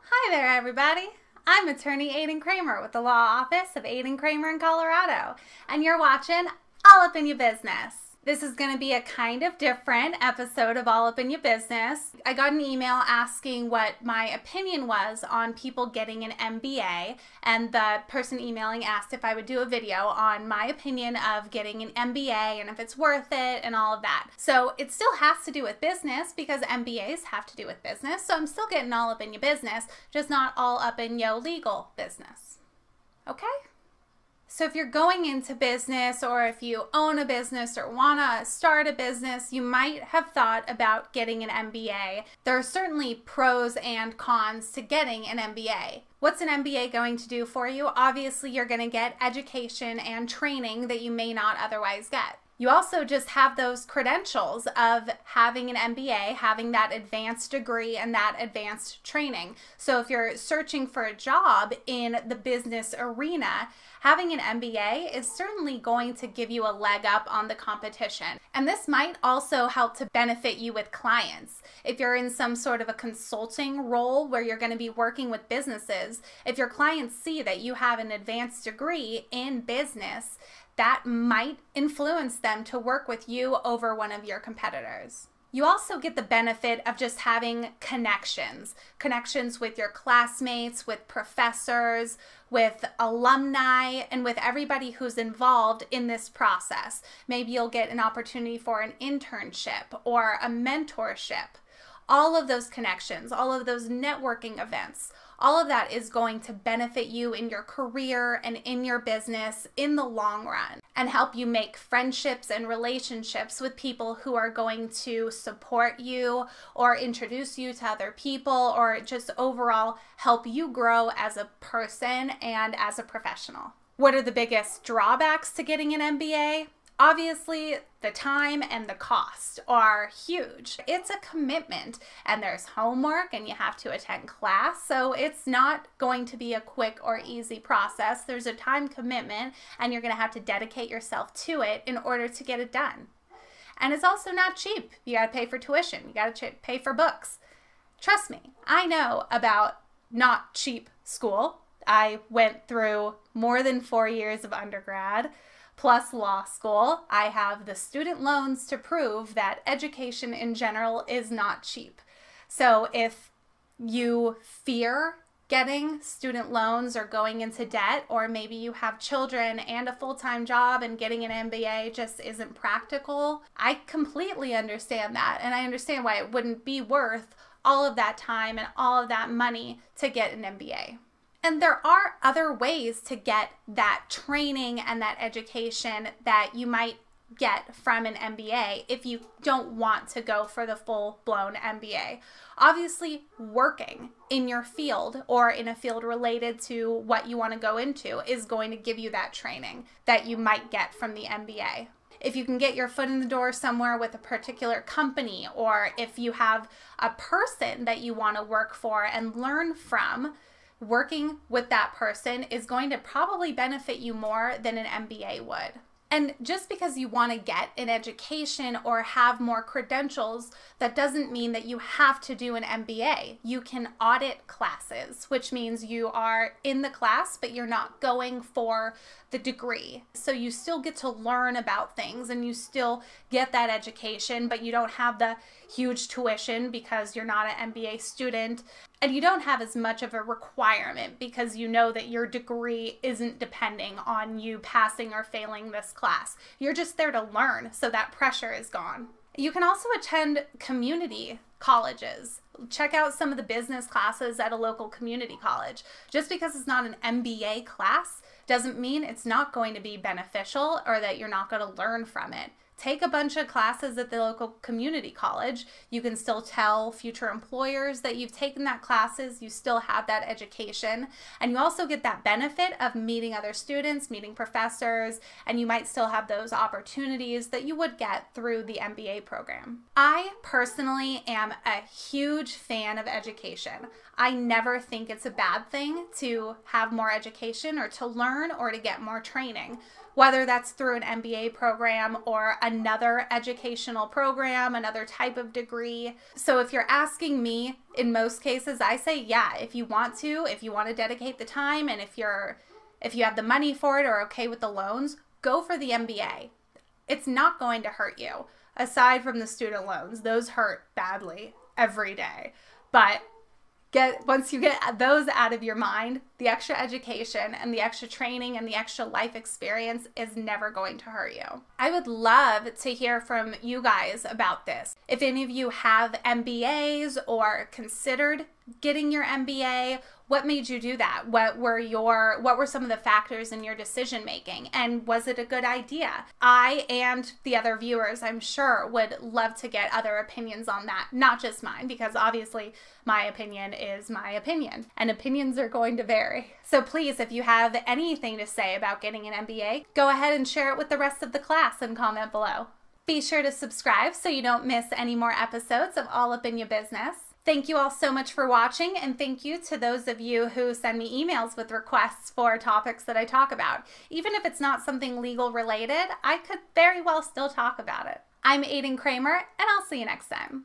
Hi there, everybody. I'm attorney Aiden Kramer with the Law Office of Aiden Kramer in Colorado, and you're watching All Up in Your Business. This is going to be a kind of different episode of All Up in Your Business. I got an email asking what my opinion was on people getting an MBA, and the person emailing asked if I would do a video on my opinion of getting an MBA and if it's worth it and all of that. So it still has to do with business because MBAs have to do with business, so I'm still getting all up in your business, just not all up in your legal business. Okay? So if you're going into business, or if you own a business or want to start a business, you might have thought about getting an MBA. There are certainly pros and cons to getting an MBA. What's an MBA going to do for you? Obviously, you're going to get education and training that you may not otherwise get. You also just have those credentials of having an MBA, having that advanced degree and that advanced training. So if you're searching for a job in the business arena, having an MBA is certainly going to give you a leg up on the competition. And this might also help to benefit you with clients. If you're in some sort of a consulting role where you're going to be working with businesses, if your clients see that you have an advanced degree in business, that might influence them to work with you over one of your competitors. You also get the benefit of just having connections with your classmates, with professors, with alumni, and with everybody who's involved in this process. Maybe you'll get an opportunity for an internship or a mentorship. All of those connections, all of those networking events, all of that is going to benefit you in your career and in your business in the long run, and help you make friendships and relationships with people who are going to support you or introduce you to other people, or just overall help you grow as a person and as a professional. What are the biggest drawbacks to getting an MBA? Obviously, the time and the cost are huge. It's a commitment, and there's homework and you have to attend class, so it's not going to be a quick or easy process. There's a time commitment, and you're going to have to dedicate yourself to it in order to get it done. And it's also not cheap. You got to pay for tuition. You got to pay for books. Trust me, I know about not cheap school. I went through more than 4 years of undergrad plus law school. I have the student loans to prove that education in general is not cheap. So if you fear getting student loans or going into debt, or maybe you have children and a full-time job and getting an MBA just isn't practical, I completely understand that, and I understand why it wouldn't be worth all of that time and all of that money to get an MBA. And there are other ways to get that training and that education that you might get from an MBA if you don't want to go for the full-blown MBA. Obviously, working in your field or in a field related to what you want to go into is going to give you that training that you might get from the MBA. If you can get your foot in the door somewhere with a particular company, or if you have a person that you want to work for and learn from, working with that person is going to probably benefit you more than an MBA would. And just because you want to get an education or have more credentials, that doesn't mean that you have to do an MBA. You can audit classes, which means you are in the class, but you're not going for the degree. So you still get to learn about things and you still get that education, but you don't have the huge tuition because you're not an MBA student. And you don't have as much of a requirement because you know that your degree isn't depending on you passing or failing this class. You're just there to learn, so that pressure is gone. You can also attend community colleges. Check out some of the business classes at a local community college. Just because it's not an MBA class doesn't mean it's not going to be beneficial or that you're not going to learn from it. Take a bunch of classes at the local community college. You can still tell future employers that you've taken that classes, you still have that education, and you also get that benefit of meeting other students, meeting professors, and you might still have those opportunities that you would get through the MBA program. I personally am a huge fan of education. I never think it's a bad thing to have more education or to learn or to get more training. whether that's through an MBA program or another educational program, another type of degree. So if you're asking me, in most cases, I say, yeah, if you want to dedicate the time, and if you have the money for it or okay with the loans, go for the MBA. It's not going to hurt you. Aside from the student loans, those hurt badly every day. But once you get those out of your mind, the extra education and the extra training and the extra life experience is never going to hurt you. I would love to hear from you guys about this. If any of you have MBAs or considered getting your MBA, what made you do that? What were some of the factors in your decision making? And was it a good idea? I and the other viewers, I'm sure, would love to get other opinions on that, not just mine, because obviously my opinion is my opinion and opinions are going to vary. So please, if you have anything to say about getting an MBA, go ahead and share it with the rest of the class and comment below. Be sure to subscribe so you don't miss any more episodes of All Up in Your Business. Thank you all so much for watching, and thank you to those of you who send me emails with requests for topics that I talk about. Even if it's not something legal related, I could very well still talk about it. I'm Aiden Kramer, and I'll see you next time.